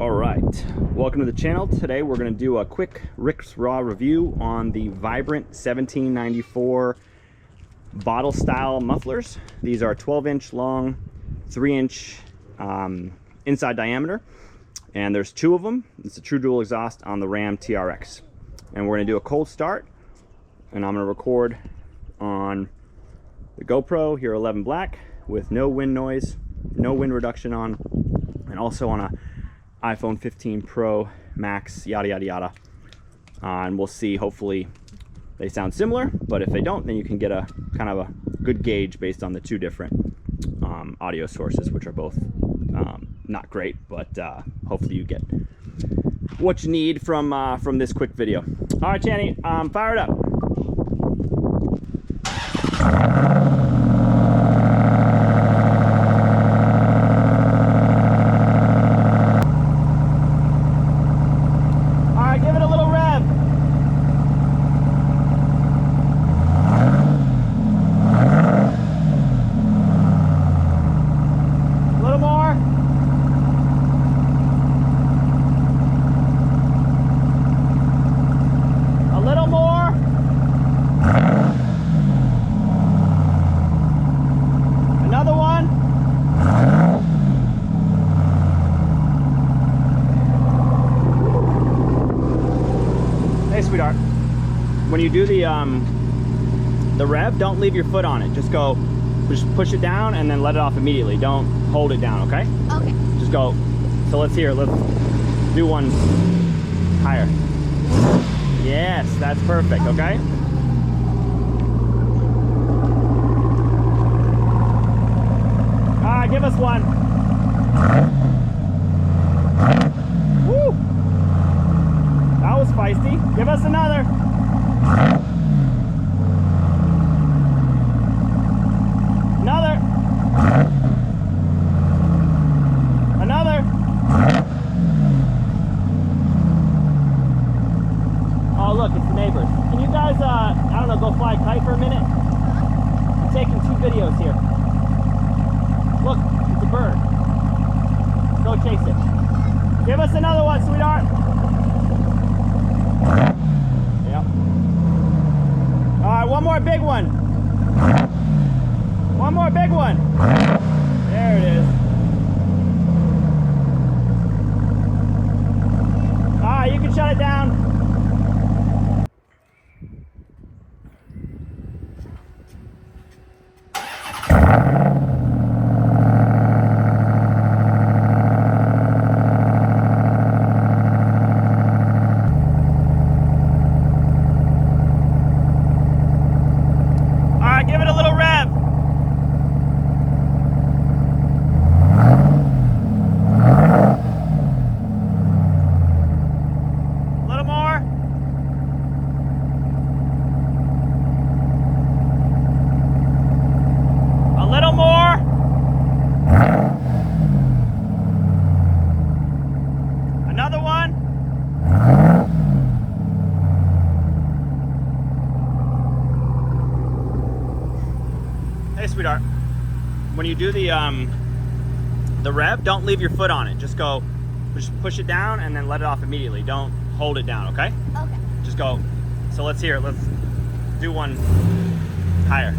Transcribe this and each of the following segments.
All right, welcome to the channel. Today we're going to do a quick Rick's Raw review on the Vibrant 1794 bottle style mufflers. These are 12-inch long, 3-inch inside diameter, and there's two of them. It's a true dual exhaust on the RAMTRX. And we're going to do a cold start, and I'm going to record on the GoPro Hero 11 Black with no wind noise, no wind reduction on, and also on a iPhone 15 Pro Max, yada yada yada. And we'll see, hopefully they sound similar, but if they don't, then you can get a kind of a good gauge based on the two different audio sources, which are both not great, but hopefully you get what you need from this quick video. All right, Channy, fire it up. Sweetheart, when you do the rev, don't leave your foot on it. Just push it down and then let it off immediately. Don't hold it down, okay? Okay. Just go. So let's do one higher. Yes, that's perfect, okay? All right, give us one. Woo! That was feisty. Give us another. Another. Another. Oh, look, it's the neighbors. Can you guys, I don't know, go fly a kite for a minute? I'm taking two videos here. Look, it's a bird. Go chase it. Give us another one, sweetheart. Yep. All right, one more big one. One more big one. There it is. All right, you can shut it down. Give it a little rev. A little more. A little more. Another one. Hey, sweetheart, when you do the rev, don't leave your foot on it. Just push it down and then let it off immediately. Don't hold it down, okay? Okay. Just go. So let's do one higher.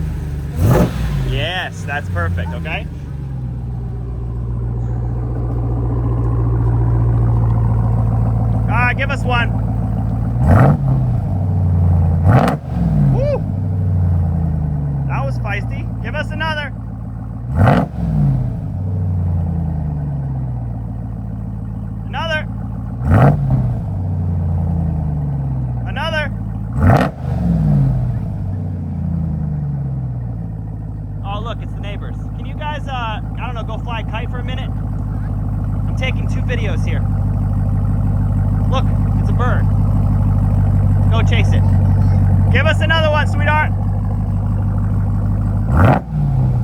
Yes, that's perfect, okay? All right, give us one. Woo! That was feisty. Give us another. Another. Another. Oh, look, it's the neighbors. Can you guys, I don't know, go fly a kite for a minute? I'm taking two videos here. Look, it's a bird. Go chase it. Give us another one, sweetheart.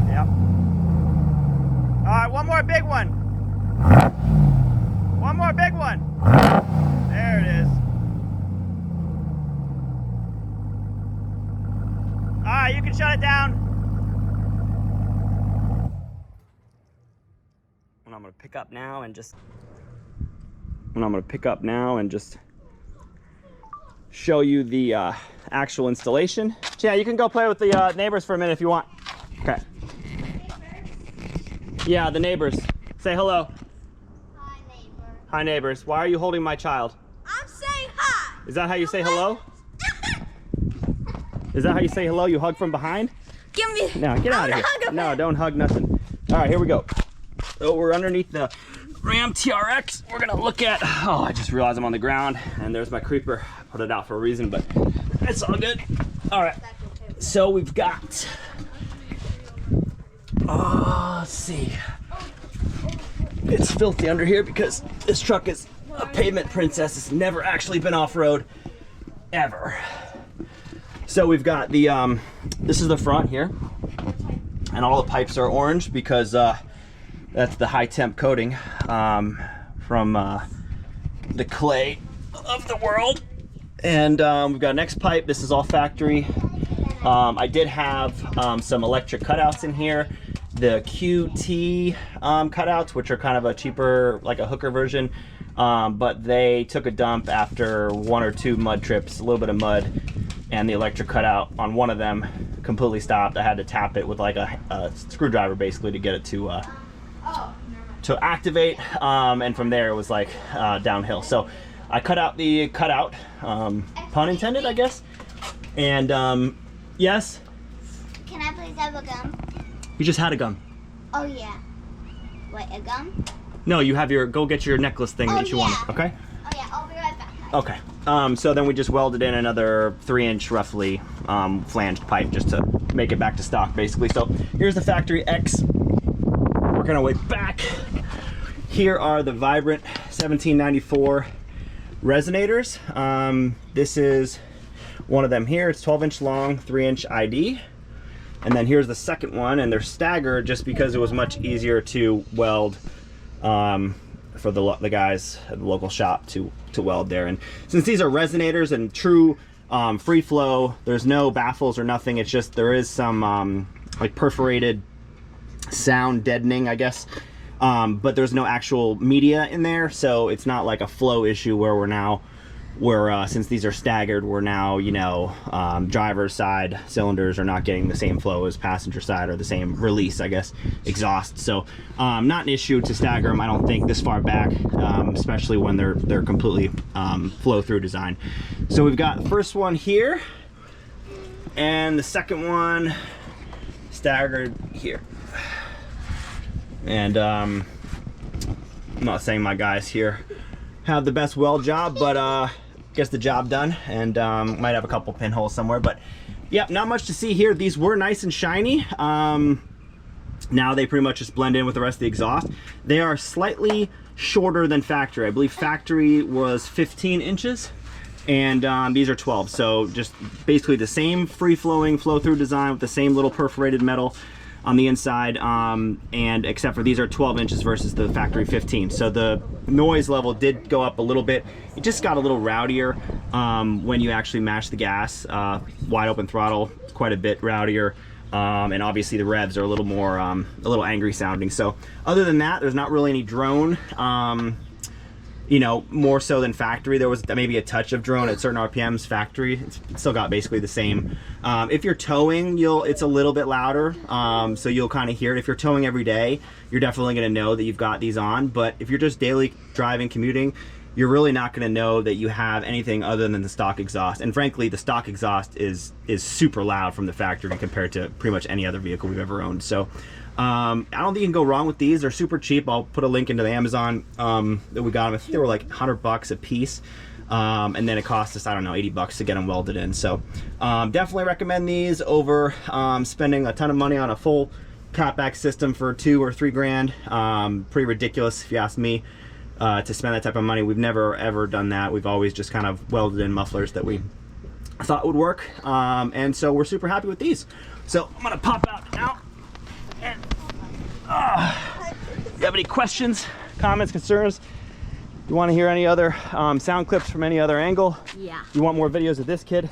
Yep. All right, one more big one. One more big one. There it is. All right, you can shut it down. And I'm gonna pick up now and just And I'm gonna pick up now and just show you the actual installation. Yeah, you can go play with the neighbors for a minute if you want. Okay. Yeah, the neighbors. Say hello. Hi, neighbor. Hi, neighbors. Why are you holding my child? I'm saying hi. Is that how you say hello? Is that how you say hello? You hug from behind? Give me. No, get out of here. No, don't hug nothing. All right, here we go. So we're underneath the RAMTRX. We're gonna look at, oh, I just realized I'm on the ground and there's my creeper. I put it out for a reason, but it's all good. All right, so we've got, let's see. It's filthy under here because this truck is a pavement princess. It's never actually been off-road, ever. So we've got the, this is the front here, and all the pipes are orange because that's the high temp coating from the clay of the world. And we've got next pipe. This is all factory. I did have some electric cutouts in here. The QT cutouts, which are kind of a cheaper, like a hooker version, but they took a dump after 1 or 2 mud trips, a little bit of mud, and the electric cutout on one of them completely stopped. I had to tap it with like a screwdriver basically to get it to activate, and from there it was like downhill. So I cut out the cutout, pun intended, I guess. And yes? Can I please have a gum? You just had a gum. Oh yeah. Wait, a gum? No, you have your, go get your necklace thing that you wanted, okay? Oh yeah, I'll be right back. Okay, so then we just welded in another 3-inch roughly flanged pipe just to make it back to stock basically. So here's the factory X. Working our way back. Here are the Vibrant 1794 Resonators. This is one of them here. It's 12-inch long, 3-inch ID. And then here's the second one, and they're staggered just because it was much easier to weld for the guys at the local shop to weld there. And since these are Resonators and true free flow, there's no baffles or nothing. It's just there is some like perforated sound deadening, I guess, but there's no actual media in there, so it's not like a flow issue where we're since these are staggered, we're now, you know, driver's side cylinders are not getting the same flow as passenger side, or the same release, I guess, exhaust. So not an issue to stagger them, I don't think, this far back, especially when they're completely flow through design. So we've got the first one here and the second one staggered here. And I'm not saying my guys here have the best weld job, but gets the job done, and might have a couple pinholes somewhere, but yeah, not much to see here. These were nice and shiny. Now they pretty much just blend in with the rest of the exhaust. They are slightly shorter than factory. I believe factory was 15 inches and these are 12, so just basically the same free-flowing flow-through design with the same little perforated metal on the inside, and except for these are 12 inches versus the factory 15. So the noise level did go up a little bit. It just got a little rowdier when you actually mash the gas. Wide open throttle, quite a bit rowdier. And obviously the revs are a little more, a little angry sounding. So other than that, there's not really any drone. You know, more so than factory. There was maybe a touch of drone at certain RPMs. Factory, it's still got basically the same. If you're towing, it's a little bit louder, so you'll kind of hear it. If you're towing every day, you're definitely going to know that you've got these on. But if you're just daily driving, commuting, you're really not going to know that you have anything other than the stock exhaust. And frankly, the stock exhaust is super loud from the factory compared to pretty much any other vehicle we've ever owned. So I don't think you can go wrong with these. They're super cheap. I'll put a link into the Amazon that we got them. I think they were like $100 a piece, and then it cost us, I don't know, $80 to get them welded in. So definitely recommend these over spending a ton of money on a full catback system for $2 or $3 grand. Pretty ridiculous if you ask me to spend that type of money. We've never ever done that. We've always just kind of welded in mufflers that we thought would work, and so we're super happy with these. So I'm gonna pop out now. And, if you have any questions, comments, concerns, You want to hear any other sound clips from any other angle? Yeah. You want more videos of this kid?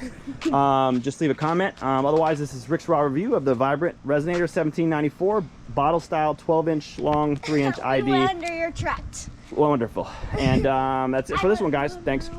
Just leave a comment. Otherwise, this is Rick's raw review of the Vibrant Resonator 1794 bottle style 12-inch long 3-inch ID. We went under your truck. Wonderful. And that's it for this one, guys. Thanks.